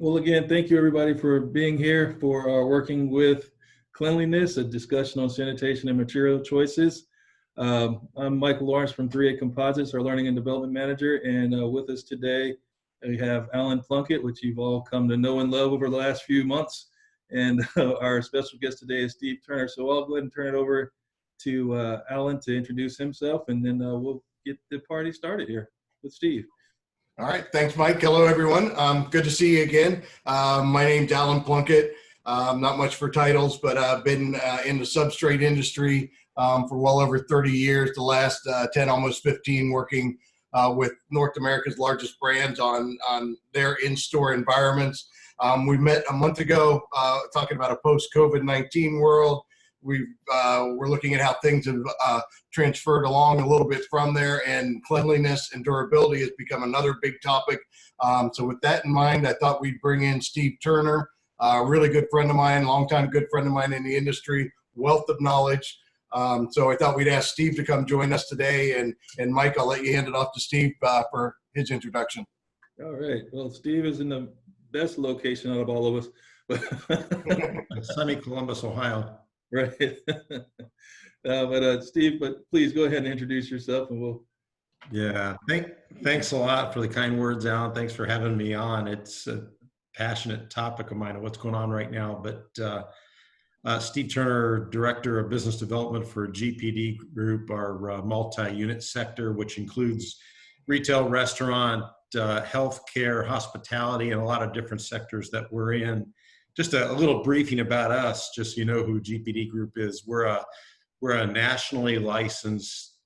Well, again, thank you everybody for being here for working with Cleanliness, a discussion on sanitation and material choices. I'm Michael Lawrence from 3A Composites, our Learning and Development Manager, and with us today we have Alan Plunkett, which you've all come to know and love over the last few months, and our special guest today is Steve Turner. So I'll go ahead and turn it over to Alan to introduce himself, and then we'll get the party started here with Steve. All right, thanks, Mike. Hello, everyone. Good to see you again. My name's Alan Plunkett. Not much for titles, but I've been in the substrate industry for well over 30 years, the last 10, almost 15, working with North America's largest brands on their in-store environments. We met a month ago talking about a post-COVID-19 world. We're looking at how things have transferred along a little bit from there, and cleanliness and durability has become another big topic. So with that in mind, I thought we'd bring in Steve Turner, a really good friend of mine, longtime good friend of mine in the industry, wealth of knowledge. So I thought we'd ask Steve to come join us today, and Mike, I'll let you hand it off to Steve for his introduction. All right. Well, Steve is in the best location out of all of us. Sunny Columbus, Ohio. Right. Steve, please go ahead and introduce yourself, and we'll. Yeah, thanks a lot for the kind words, Alan. Thanks for having me on. It's a passionate topic of mine of what's going on right now. But Steve Turner, Director of Business Development for GPD Group, our multi-unit sector, which includes retail, restaurant, healthcare, hospitality, and a lot of different sectors that we're in. Just a little briefing about us, just so you know who GPD Group is. We're a nationally licensed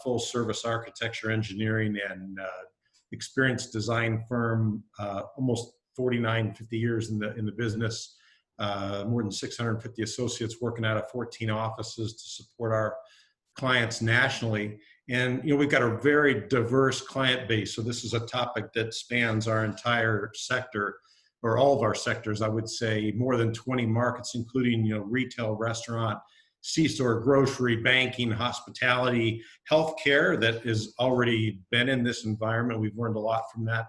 full-service architecture, engineering, and experienced design firm. Almost 49, 50 years in the business. More than 650 associates working out of 14 offices to support our clients nationally. And we've got a very diverse client base. So this is a topic that spans our entire sector, or all of our sectors, I would say. More than 20 markets, including retail, restaurant, C-store, grocery, banking, hospitality, healthcare that has already been in this environment. We've learned a lot from that.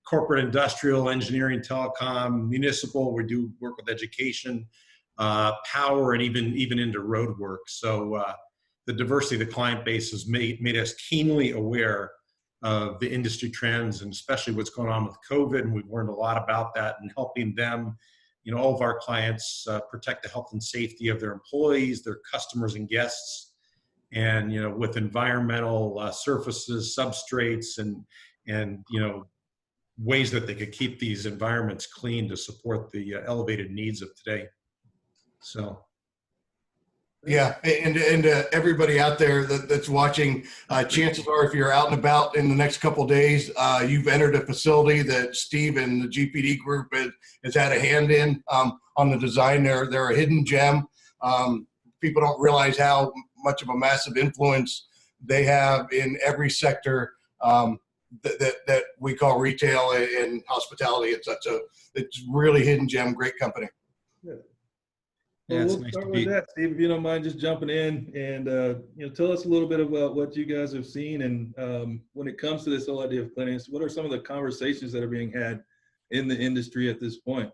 Corporate, industrial, engineering, telecom, municipal. We do work with education, power, and even into road work. So the diversity of the client base has made us keenly aware of the industry trends, and especially what's going on with COVID. And we've learned a lot about that and helping them, all of our clients protect the health and safety of their employees, their customers and guests, and, with environmental surfaces, substrates, and ways that they could keep these environments clean to support the elevated needs of today. So. Yeah, and everybody out there that's watching, chances are if you're out and about in the next couple of days, you've entered a facility that Steve and the GPD Group has had a hand in on the design. They're a hidden gem. People don't realize how much of a massive influence they have in every sector that we call retail and hospitality. It's really hidden gem, great company. Yeah. Well, we'll start with that, Steve, if you don't mind just jumping in and tell us a little bit about what you guys have seen, and when it comes to this whole idea of cleanliness, what are some of the conversations that are being had in the industry at this point?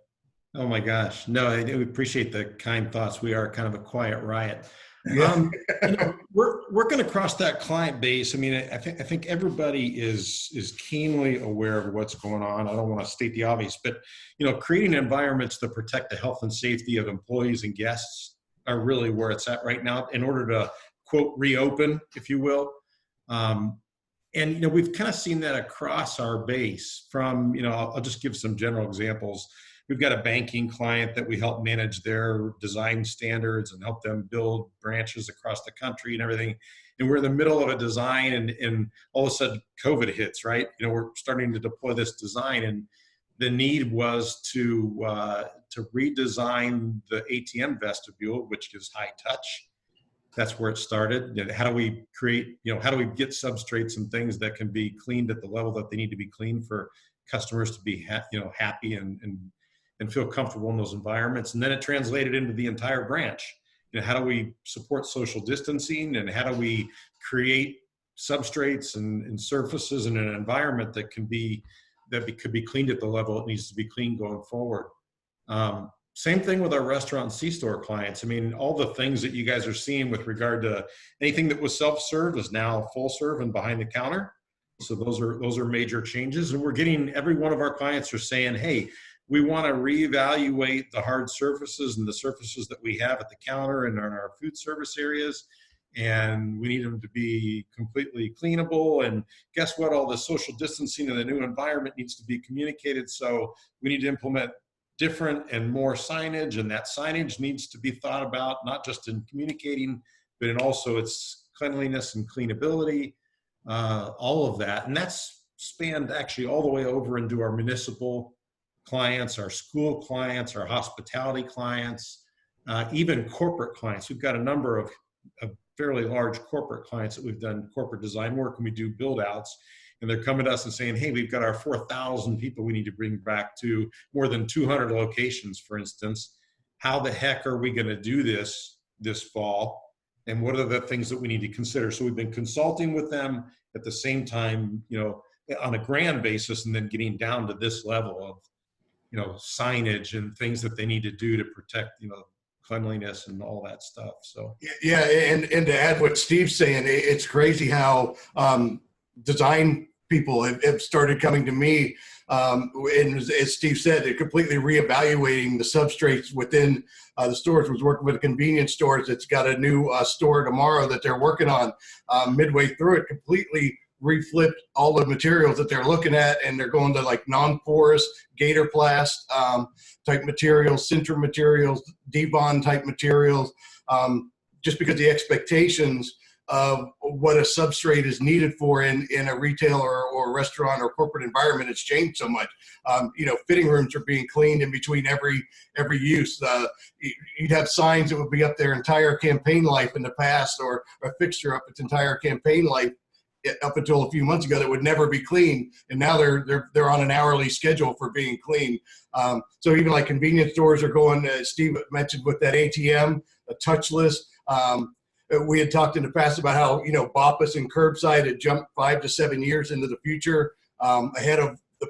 Oh my gosh, no, I do appreciate the kind thoughts. We are kind of a quiet riot. We're working across that client base. I mean, I think everybody is keenly aware of what's going on. I don't want to state the obvious, but creating environments that protect the health and safety of employees and guests are really where it's at right now. In order to quote reopen, if you will, and we've kind of seen that across our base. From I'll just give some general examples. We've got a banking client that we help manage their design standards and help them build branches across the country and everything. And we're in the middle of a design, and all of a sudden COVID hits, right? We're starting to deploy this design, and the need was to redesign the ATM vestibule, which is high touch. That's where it started. How do we create, how do we get substrates and things that can be cleaned at the level that they need to be cleaned for customers to be happy and feel comfortable in those environments? And then it translated into the entire branch. How do we support social distancing, and how do we create substrates and surfaces in an environment that can be could be cleaned at the level it needs to be cleaned going forward. Same thing with our restaurant and C-store clients. I mean, all the things that you guys are seeing with regard to anything that was self-serve is now full serve and behind the counter. So those are major changes. And we're getting, every one of our clients are saying, hey, we want to reevaluate the hard surfaces and the surfaces that we have at the counter and in our food service areas. And we need them to be completely cleanable. And guess what? All the social distancing in the new environment needs to be communicated. So we need to implement different and more signage, and that signage needs to be thought about, not just in communicating, but in also its cleanliness and cleanability, all of that. And that's spanned actually all the way over into our municipal clients, our school clients, our hospitality clients, even corporate clients. We've got a number of fairly large corporate clients that we've done corporate design work, and we do build outs. And they're coming to us and saying, hey, we've got our 4,000 people we need to bring back to more than 200 locations, for instance. How the heck are we going to do this fall? And what are the things that we need to consider? So we've been consulting with them at the same time, on a grand basis, and then getting down to this level of, signage and things that they need to do to protect, cleanliness and all that stuff. So yeah, and to add what Steve's saying, it's crazy how design people have started coming to me, and as Steve said, they're completely reevaluating the substrates within the stores. Was working with a convenience stores that's got a new store tomorrow that they're working on. Midway through it, completely reflipped all the materials that they're looking at, and they're going to like non-porous gator plast type materials, Sinter materials, Debond type materials, just because the expectations of what a substrate is needed for in a retail or restaurant or corporate environment has changed so much. Fitting rooms are being cleaned in between every use. You'd have signs that would be up their entire campaign life in the past, or a fixture up its entire campaign life up until a few months ago that would never be cleaned, and now they're on an hourly schedule for being cleaned. So even like convenience stores are going, Steve mentioned with that ATM, a touchless. We had talked in the past about how, BOPUS and curbside had jumped 5 to 7 years into the future, ahead of the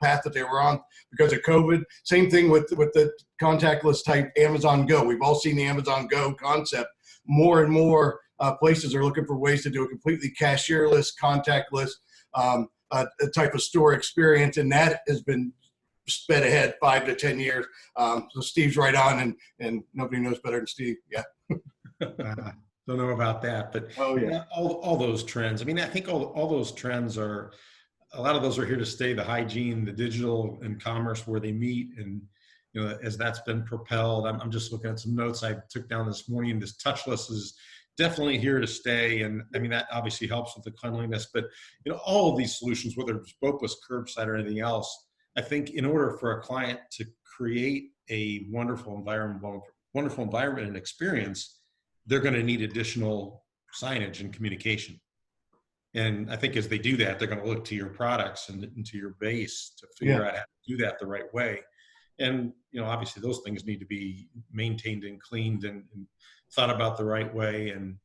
path that they were on because of COVID. Same thing with the contactless type Amazon Go. We've all seen the Amazon Go concept. More and more places are looking for ways to do a completely cashierless, contactless type of store experience, and that has been sped ahead 5 to 10 years. So Steve's right on, and nobody knows better than Steve. Yeah. Don't know about that, but oh yeah, all those trends. I mean, I think all those trends a lot of those are here to stay. The hygiene, the digital and commerce where they meet, and as that's been propelled. I'm just looking at some notes I took down this morning. This touchless is definitely here to stay, and I mean that obviously helps with the cleanliness. But all of these solutions, whether it's BOPUS, curbside, or anything else, I think in order for a client to create a wonderful environment and experience, they're going to need additional signage and communication. And I think as they do that, they're going to look to your products and to your base to figure out how to do that the right way. And, obviously those things need to be maintained and cleaned and thought about the right way. And,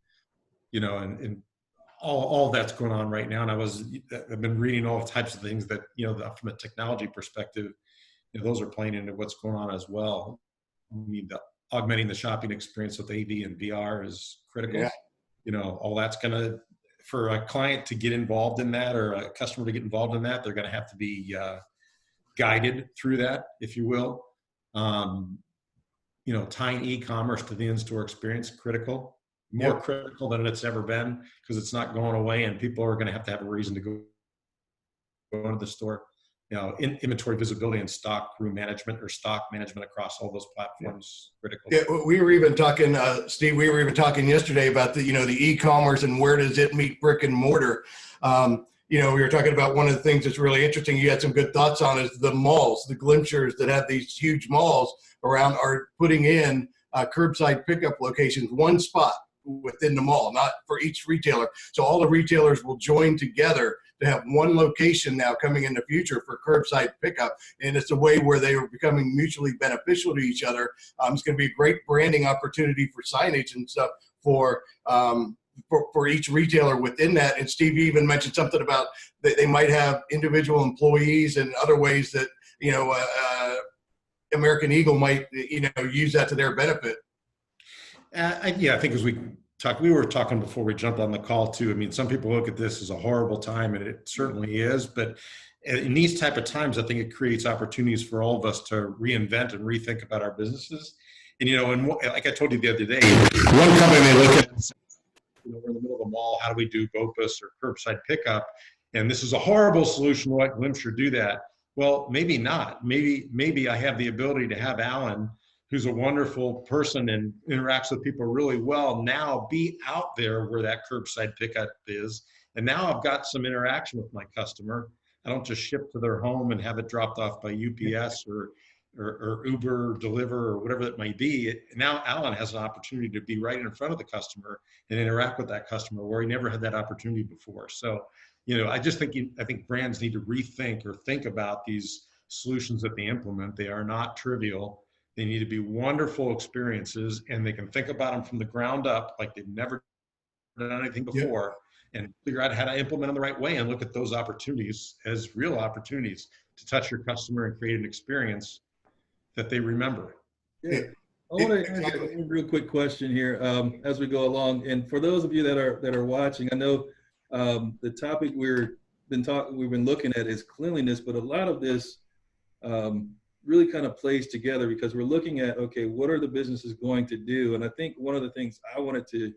and all that's going on right now. And I've been reading all types of things that, from a technology perspective, those are playing into what's going on as well. We need augmenting the shopping experience with AV and VR is critical. Yeah. All that's for a client to get involved in that, or a customer to get involved in that, they're going to have to be guided through that, if you will. Tying e-commerce to the in-store experience, critical, more critical than it's ever been, because it's not going away, and people are going to have a reason to go into the store. Inventory visibility and stock room management or stock management across all those platforms, critical. Yeah, we were even talking, Steve, we were even talking yesterday about the e-commerce and where does it meet brick and mortar. We were talking about one of the things that's really interesting, you had some good thoughts on, is the malls, the glimpsers that have these huge malls around are putting in curbside pickup locations, one spot within the mall, not for each retailer. So all the retailers will join together to have one location now coming in the future for curbside pickup. And it's a way where they are becoming mutually beneficial to each other. It's going to be a great branding opportunity for signage and stuff for for each retailer within that. And Steve, you even mentioned something about that they might have individual employees and other ways that, American Eagle might, use that to their benefit. Yeah, I think as we were talking before we jumped on the call too. I mean, some people look at this as a horrible time, and it certainly is. But in these type of times, I think it creates opportunities for all of us to reinvent and rethink about our businesses. And and like I told you the other day, one company may look at it and say, we're in the middle of the mall. How do we do BOPUS or curbside pickup? And this is a horrible solution. Let Glimcher do that? Well, maybe not. Maybe I have the ability to have Alan, who's a wonderful person and interacts with people really well, now be out there where that curbside pickup is. And now I've got some interaction with my customer. I don't just ship to their home and have it dropped off by UPS or Uber Deliver or whatever it might be. Now Alan has an opportunity to be right in front of the customer and interact with that customer where he never had that opportunity before. So, I just think I think brands need to rethink or think about these solutions that they implement. They are not trivial. They need to be wonderful experiences, and they can think about them from the ground up like they've never done anything before, and figure out how to implement them the right way and look at those opportunities as real opportunities to touch your customer and create an experience that they remember. Yeah. I want to ask a real quick question here as we go along. And for those of you that are watching, I know the topic we've been looking at is cleanliness, but a lot of this really kind of plays together because we're looking at, okay, what are the businesses going to do? And I think one of the things I wanted to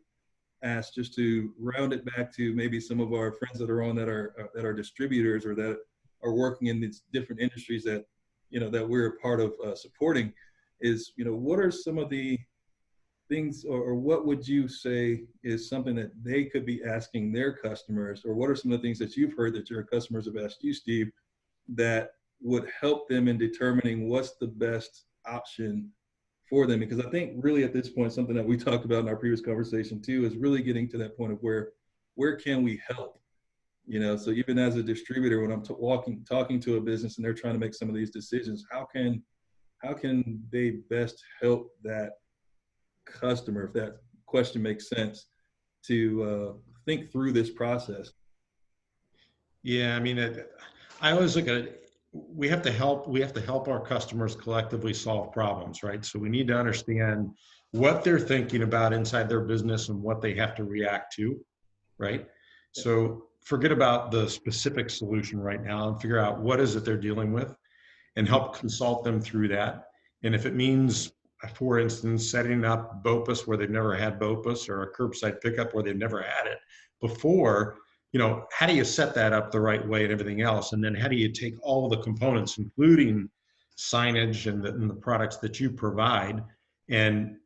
ask, just to round it back to maybe some of our friends that are on that are distributors or that are working in these different industries that that we're a part of supporting, is what are some of the things, or what would you say is something that they could be asking their customers, or what are some of the things that you've heard that your customers have asked you, Steve, that would help them in determining what's the best option for them? Because I think really at this point, something that we talked about in our previous conversation too, is really getting to that point of where can we help? So even as a distributor, when I'm talking to a business and they're trying to make some of these decisions, how can they best help that customer, if that question makes sense, to think through this process? Yeah, I mean, I always look at it. We have to help our customers collectively solve problems, right? So we need to understand what they're thinking about inside their business and what they have to react to, right? Yeah. So forget about the specific solution right now and figure out what is it they're dealing with and help consult them through that. And if it means, for instance, setting up BOPUS where they've never had BOPUS, or a curbside pickup where they've never had it before, how do you set that up the right way and everything else? And then how do you take all of the components, including signage and the products that you provide, and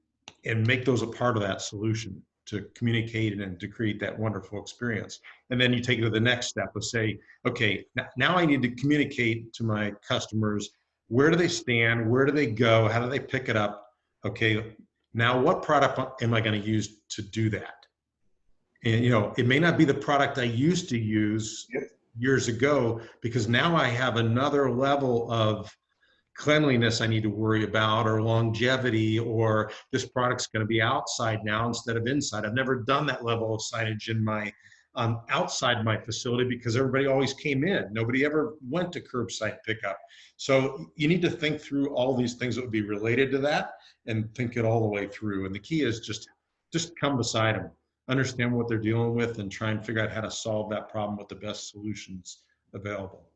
make those a part of that solution to communicate and to create that wonderful experience? And then you take it to the next step of say, okay, now I need to communicate to my customers, where do they stand? Where do they go? How do they pick it up? Okay, now what product am I going to use to do that? And it may not be the product I used to use years ago, because now I have another level of cleanliness I need to worry about, or longevity, or this product's going to be outside now instead of inside. I've never done that level of signage in my outside my facility because everybody always came in. Nobody ever went to curbside pickup. So you need to think through all these things that would be related to that and think it all the way through. And the key is just come beside them, understand what they're dealing with, and try and figure out how to solve that problem with the best solutions available.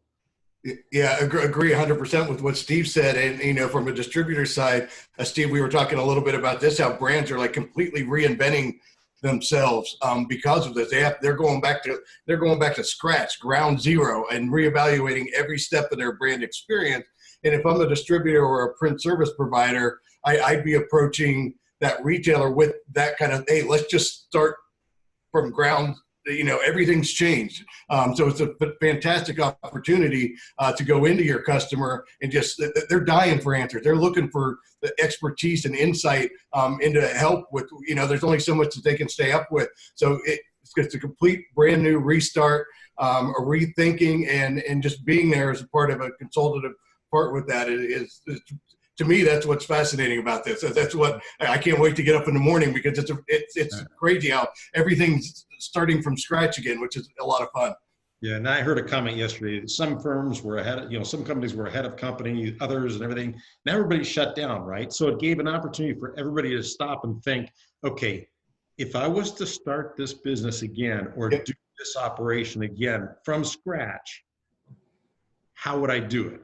Yeah, agree 100% with what Steve said. And, from a distributor side, Steve, we were talking a little bit about this, how brands are like completely reinventing themselves because of this. They're going back to scratch, ground zero, and reevaluating every step of their brand experience. And if I'm a distributor or a print service provider, I'd be approaching that retailer with that kind of, hey, let's just start from ground. Everything's changed. So it's a fantastic opportunity to go into your customer and they're dying for answers. They're looking for the expertise and insight into help with, there's only so much that they can stay up with. So it's a complete brand new restart, a rethinking, and just being there as a part of a consultative part with that is to me, that's what's fascinating about this. That's what I can't wait to get up in the morning, because it's crazy how everything's starting from scratch again, which is a lot of fun. Yeah, and I heard a comment yesterday that some firms were ahead of, some companies were ahead of company, others and everything. Now everybody's shut down, right? So it gave an opportunity for everybody to stop and think, okay, if I was to start this business again or do this operation again from scratch, how would I do it?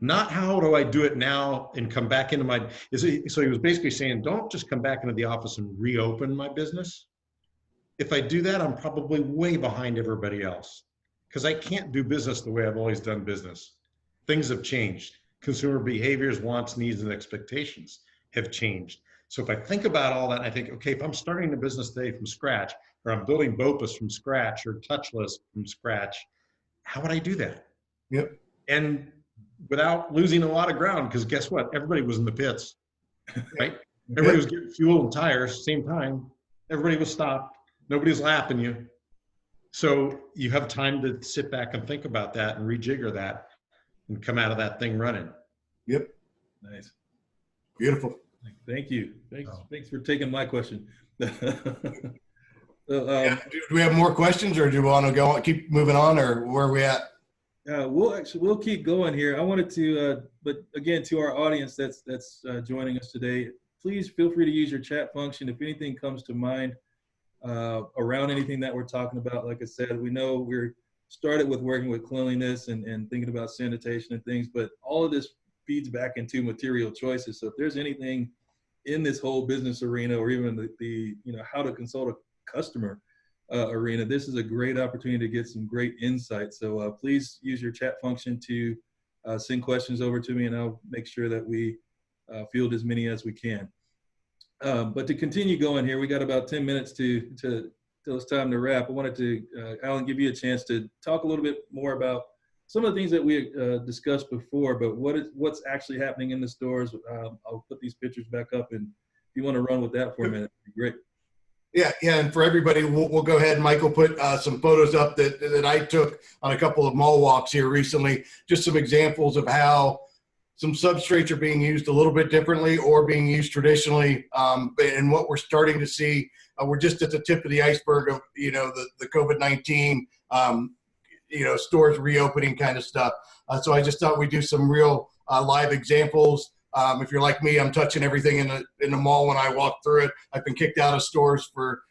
Not how do I do it now and come back into my, so he was basically saying, don't just come back into the office and reopen my business. If I do that, I'm probably way behind everybody else, because I can't do business the way I've always done business. Things have changed. Consumer behaviors, wants, needs, and expectations have changed. So if I think about all that, I think, okay, if I'm starting a business today from scratch, or I'm building BOPUS from scratch, or touchless from scratch, how would I do that? Yep. And without losing a lot of ground, because guess what? Everybody was in the pits, right? Everybody was getting fuel and tires same time. Everybody was stopped. Nobody's lapping you. So you have time to sit back and think about that and rejigger that and come out of that thing running. Yep. Nice. Beautiful. Thank you. Thanks for taking my question. So, do we have more questions, or do we want to keep moving on, or where are we at? we'll keep going here. I wanted to, but again, to our audience that's joining us today, please feel free to use your chat function if anything comes to mind around anything that we're talking about. Like I said, we know we're started with working with cleanliness and thinking about sanitation and things, but all of this feeds back into material choices. So if there's anything in this whole business arena, or even the how to consult a customer arena, this is a great opportunity to get some great insight. So please use your chat function to send questions over to me, and I'll make sure that we field as many as we can. But to continue going here, we got about 10 minutes till it's time to wrap. I wanted to, Alan, give you a chance to talk a little bit more about some of the things that we discussed before, but what's actually happening in the stores. I'll put these pictures back up, and if you want to run with that for a minute, it'd be great. Yeah, and for everybody, we'll go ahead. Michael put some photos up that I took on a couple of mall walks here recently, just some examples of how some substrates are being used a little bit differently or being used traditionally. And what we're starting to see, we're just at the tip of the iceberg of, the COVID-19, stores reopening kind of stuff. So I just thought we'd do some real live examples. If you're like me, I'm touching everything in the mall when I walk through it. I've been kicked out of stores for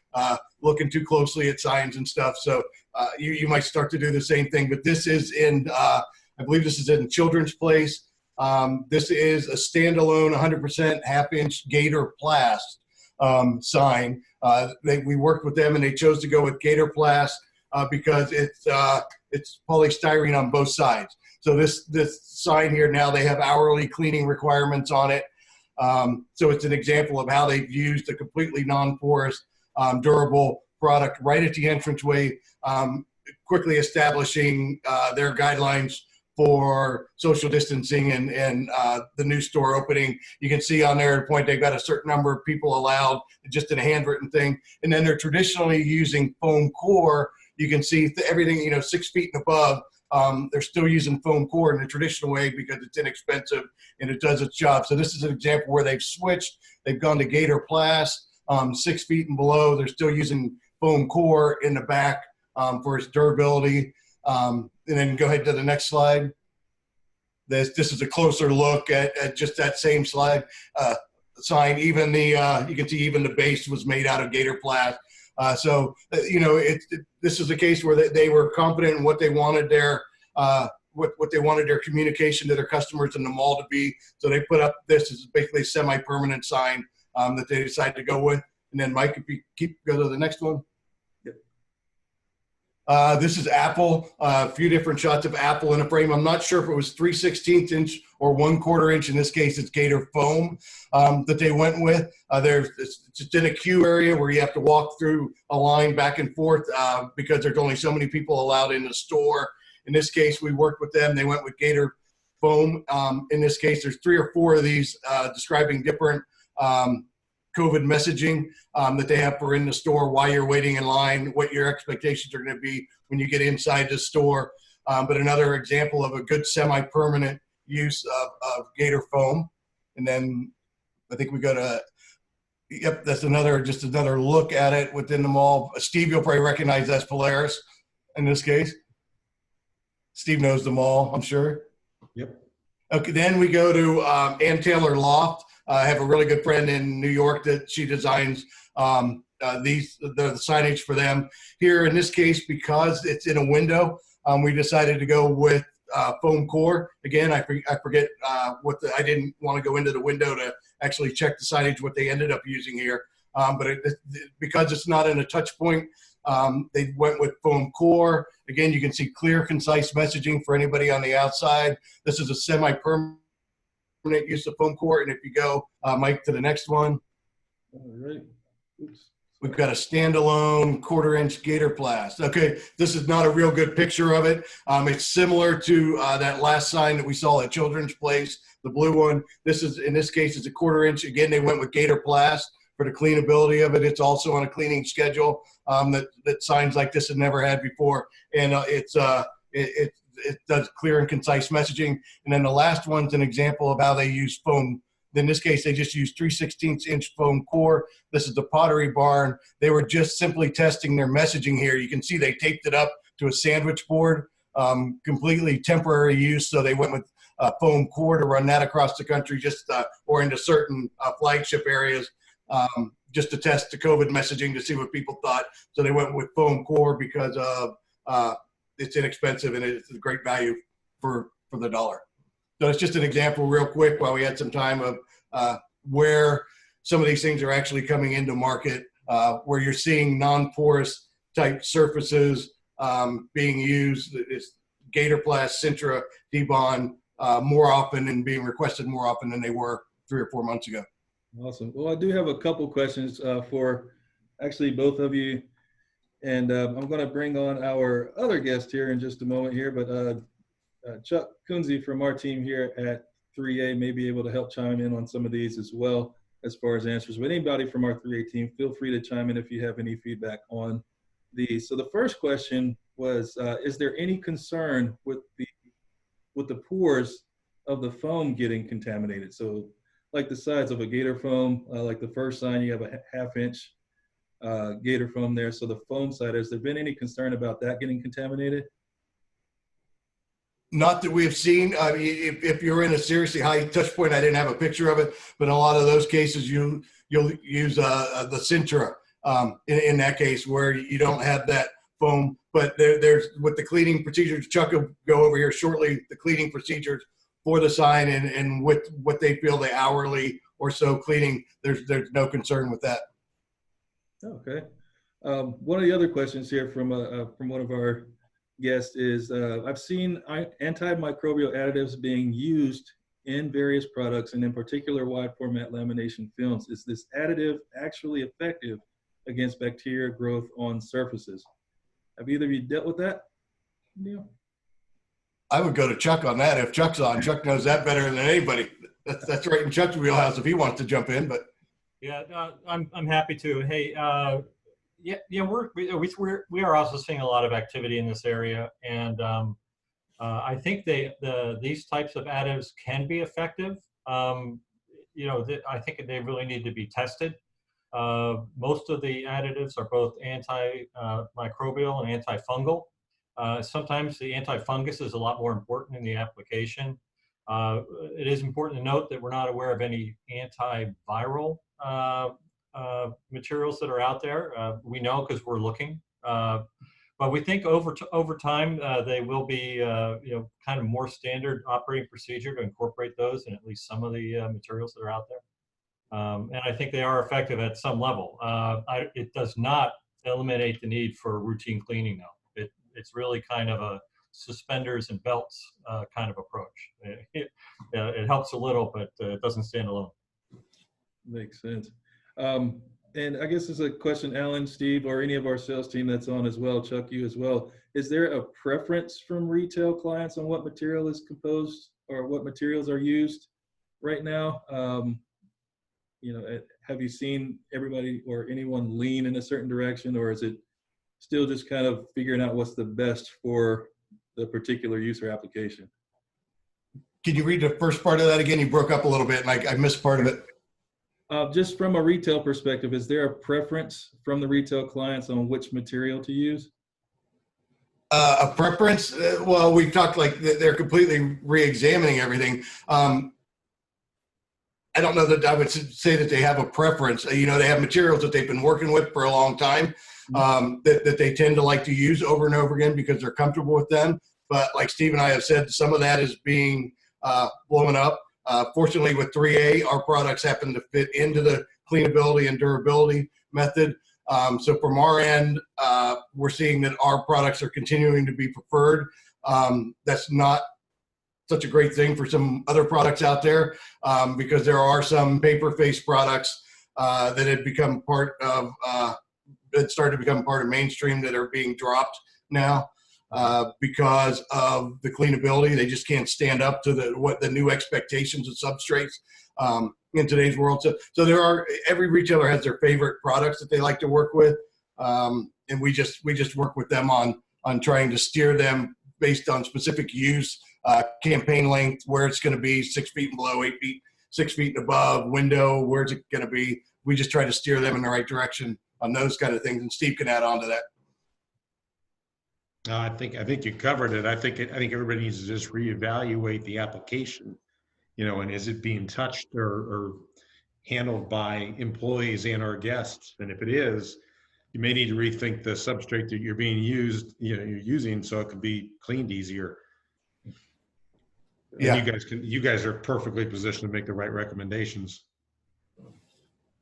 looking too closely at signs and stuff. So you might start to do the same thing. But this is in, I believe this is in Children's Place. This is a standalone 100% half-inch Gator Plast sign. We worked with them, and they chose to go with Gator Plast because it's polystyrene on both sides. So this sign here, now they have hourly cleaning requirements on it. So it's an example of how they've used a completely non-porous, durable product right at the entranceway, quickly establishing their guidelines for social distancing and the new store opening. You can see on their point, they've got a certain number of people allowed, just in a handwritten thing. And then they're traditionally using foam core. You can see everything, 6 feet and above. They're still using foam core in the traditional way because it's inexpensive and it does its job. So this is an example where they've switched. They've gone to Gator Plast, 6 feet and below. They're still using foam core in the back for its durability. And then go ahead to the next slide. This is a closer look at just that same slide sign. Even you can see even the base was made out of Gator Plast. This is a case where they were confident in what they wanted their communication to their customers in the mall to be. So they put up this as basically a semi-permanent sign that they decided to go with. And then Mike, if you go to the next one. This is Apple, a few different shots of Apple in a frame. I'm not sure if it was 3/16 inch or 1/4 inch. In this case, it's Gator foam that they went with. It's just in a queue area where you have to walk through a line back and forth because there's only so many people allowed in the store. In this case, we worked with them. They went with Gator foam. In this case, there's 3 or 4 of these describing different COVID messaging that they have for in the store, why you're waiting in line, what your expectations are going to be when you get inside the store. But another example of a good semi-permanent use of Gator foam. And then I think we go to, yep, that's just another look at it within the mall. Steve, you'll probably recognize that's Polaris in this case. Steve knows the mall, I'm sure. Yep. Okay, then we go to Ann Taylor Loft. I have a really good friend in New York that she designs the signage for them. Here in this case, because it's in a window, we decided to go with foam core. Again, I forget I didn't want to go into the window to actually check the signage, what they ended up using here. But because it's not in a touch point, they went with foam core. Again, you can see clear, concise messaging for anybody on the outside. This is a semi-permanent use of foam core. And if you go, Mike, to the next one. All right. Oops. We've got a standalone 1/4-inch gator plast. Okay, this is not a real good picture of it. It's similar to that last sign that we saw at Children's Place, the blue one. This is, in this case, it's a 1/4-inch. Again, they went with gator plast for the cleanability of it. It's also on a cleaning schedule that signs like this have never had before, and it does clear and concise messaging. And then the last one's an example of how they use foam. In this case, they just used 3/16-inch foam core. This is the Pottery Barn. They were just simply testing their messaging here. You can see they taped it up to a sandwich board, completely temporary use. So they went with foam core to run that across the country, or into certain flagship areas, just to test the COVID messaging to see what people thought. So they went with foam core because it's inexpensive and it's a great value for the dollar. So it's just an example real quick while we had some time of where some of these things are actually coming into market, where you're seeing non-porous type surfaces being used. It's Gatorplast, Sintra, Debond more often and being requested more often than they were 3 or 4 months ago. Awesome. Well, I do have a couple questions for actually both of you. And I'm going to bring on our other guest here in just a moment here, but Chuck Kunze from our team here at 3A may be able to help chime in on some of these as well as far as answers. But anybody from our 3A team, feel free to chime in if you have any feedback on these. So the first question was, is there any concern with the pores of the foam getting contaminated? So like the sides of a gator foam, like the first sign, you have a 1/2-inch gator foam there. So the foam side, has there been any concern about that getting contaminated? Not that we have seen. If you're in a seriously high touch point, I didn't have a picture of it, but in a lot of those cases, you'll use the Sintra in that case where you don't have that foam. But there's with the cleaning procedures, Chuck will go over here shortly, the cleaning procedures for the sign and with what they feel the hourly or so cleaning, there's no concern with that. Okay. One of the other questions here from one of our guests is, I've seen antimicrobial additives being used in various products and in particular wide format lamination films. Is this additive actually effective against bacteria growth on surfaces? Have either of you dealt with that, Neil? I would go to Chuck on that. If Chuck's on, Chuck knows that better than anybody. That's right in Chuck's wheelhouse if he wants to jump in, but. Yeah, I'm happy to. Hey, we are also seeing a lot of activity in this area, and I think these types of additives can be effective. I think they really need to be tested. Most of the additives are both antimicrobial and antifungal. Sometimes the antifungus is a lot more important in the application. It is important to note that we're not aware of any antiviral materials that are out there. We know because we're looking, but we think over time they will be kind of more standard operating procedure to incorporate those in at least some of the materials that are out there. And I think they are effective at some level. It does not eliminate the need for routine cleaning though. It's really kind of a suspenders and belts kind of approach. It helps a little, but it doesn't stand alone. Makes sense. And I guess it's a question, Alan, Steve, or any of our sales team that's on as well, Chuck, you as well. Is there a preference from retail clients on what material is composed or what materials are used right now? Have you seen everybody or anyone lean in a certain direction, or is it still just kind of figuring out what's the best for the particular use or application? Can you read the first part of that again? You broke up a little bit and I missed part of it. Just from a retail perspective, is there a preference from the retail clients on which material to use? A preference? Well, we've talked like they're completely re-examining everything. I don't know that I would say that they have a preference. You know, they have materials that they've been working with for a long time that they tend to like to use over and over again because they're comfortable with them. But like Steve and I have said, some of that is being blown up. Fortunately, with 3A, our products happen to fit into the cleanability and durability method. So from our end, we're seeing that our products are continuing to be preferred. That's not such a great thing for some other products out there because there are some paper-based products that had become part of, that started to become part of mainstream that are being dropped now because of the cleanability. They just can't stand up to the new expectations of substrates in today's world. So there are, every retailer has their favorite products that they like to work with. And we just work with them on trying to steer them based on specific use, campaign length, where it's going to be 6 feet and below, 8 feet, 6 feet and above, window, where's it going to be. We just try to steer them in the right direction on those kind of things. And Steve can add on to that. I think you covered it. I think everybody needs to just reevaluate the application, you know, and is it being touched or handled by employees and or guests? And if it is, you may need to rethink the substrate that you're you're using so it can be cleaned easier. Yeah. And you guys are perfectly positioned to make the right recommendations.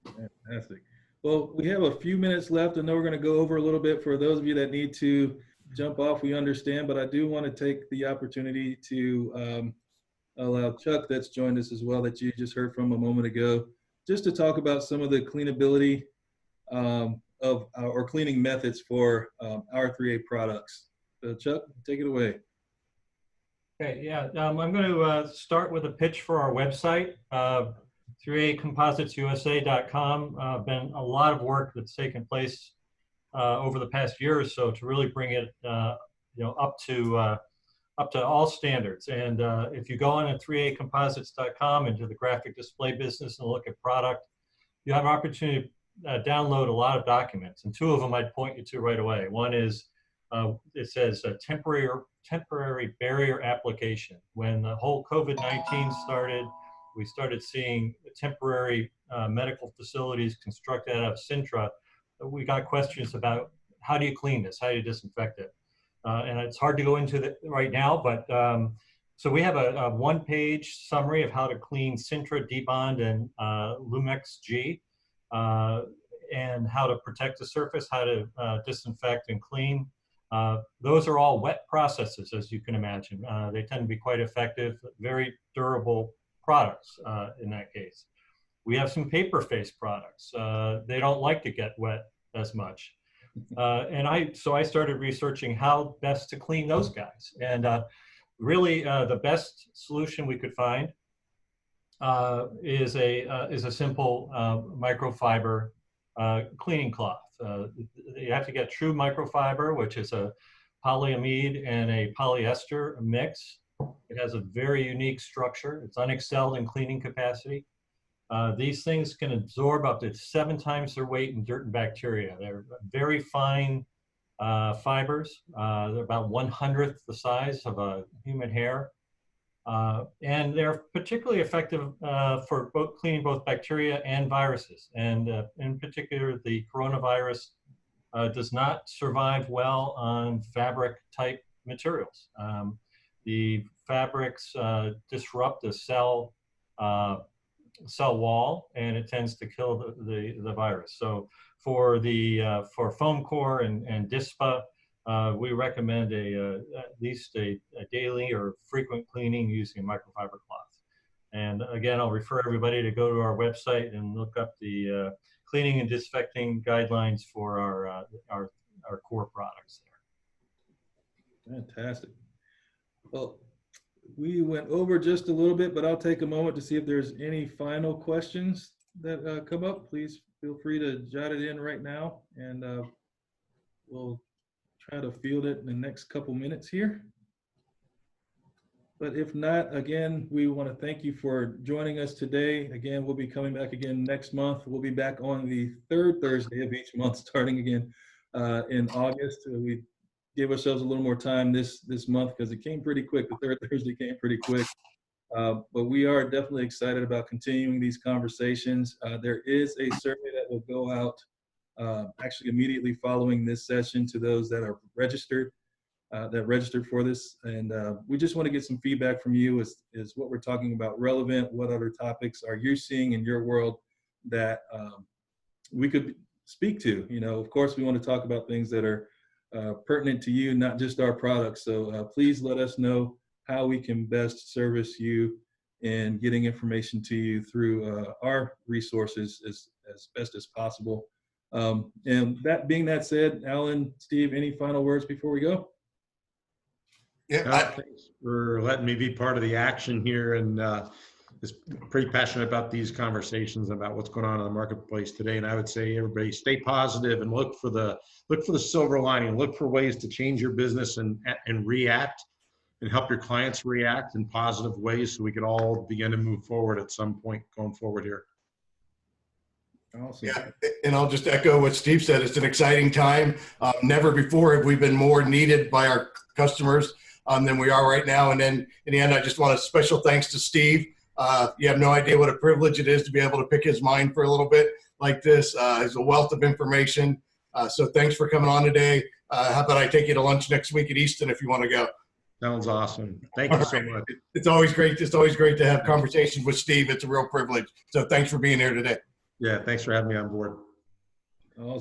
Fantastic. Well, we have a few minutes left. I know we're going to go over a little bit for those of you that need to jump off. We understand, but I do want to take the opportunity to allow Chuck, that's joined us as well, that you just heard from a moment ago, just to talk about some of the cleanability of our cleaning methods for our 3A products. So Chuck, take it away. Okay, yeah, I'm going to start with a pitch for our website, 3acompositesusa.com. Been a lot of work that's taken place over the past year or so to really bring it, up to all standards. And if you go on to 3acomposites.com into the graphic display business and look at product, you have an opportunity to download a lot of documents. And two of them I'd point you to right away. One is it says a temporary barrier application. When the whole COVID-19 started, we started seeing temporary medical facilities constructed out of Sintra. We got questions about how do you clean this? How do you disinfect it? And it's hard to go into that right now, but so we have a one-page summary of how to clean Sintra, Debond, and Lumex G, and how to protect the surface, how to disinfect and clean. Those are all wet processes, as you can imagine. They tend to be quite effective, very durable products in that case. We have some paper-based products. They don't like to get wet as much. So I started researching how best to clean those guys. And really the best solution we could find is a simple microfiber cleaning cloth. You have to get true microfiber, which is a polyamide and a polyester mix. It has a very unique structure. It's unexcelled in cleaning capacity. These things can absorb up to 7 times their weight in dirt and bacteria. They're very fine fibers. They're about 1/100th the size of a human hair. And they're particularly effective for cleaning both bacteria and viruses. And in particular, the coronavirus does not survive well on fabric type materials. The fabrics disrupt the cell wall, and it tends to kill the virus. So for foam core and DISPA, we recommend at least a daily or frequent cleaning using a microfiber cloth. And again, I'll refer everybody to go to our website and look up the cleaning and disinfecting guidelines for our core products there. Fantastic. Well, we went over just a little bit, but I'll take a moment to see if there's any final questions that come up. Please feel free to jot it in right now, and we'll try to field it in the next couple minutes here. But if not, again, we want to thank you for joining us today. Again, we'll be coming back again next month. We'll be back on the third Thursday of each month, starting again in August. We gave ourselves a little more time this month because it came pretty quick. The third Thursday came pretty quick. But we are definitely excited about continuing these conversations. There is a survey that will go out actually immediately following this session to those that are registered. That registered for this, and we just want to get some feedback from you. Is what we're talking about relevant? What other topics are you seeing in your world that we could speak to? You know, of course, we want to talk about things that are pertinent to you, not just our products. So please let us know how we can best service you in getting information to you through our resources as best as possible. And that being that said, Alan, Steve, any final words before we go? Yeah, Thanks for letting me be part of the action here, and is pretty passionate about these conversations about what's going on in the marketplace today. And I would say everybody stay positive and look for the silver lining, look for ways to change your business and react and help your clients react in positive ways so we could all begin to move forward at some point going forward here. Awesome. yeah, and I'll just echo what Steve said. It's an exciting time. Never before have we been more needed by our customers than we are right now. And then in the end, I just want a special thanks to Steve. You have no idea what a privilege it is to be able to pick his mind for a little bit like this. He's a wealth of information. So thanks for coming on today. How about I take you to lunch next week at Easton if you want to go? Sounds awesome. Thank you so much. It's always great. It's always great to have conversations with Steve. It's a real privilege. So thanks for being here today. Yeah, thanks for having me on board. Awesome.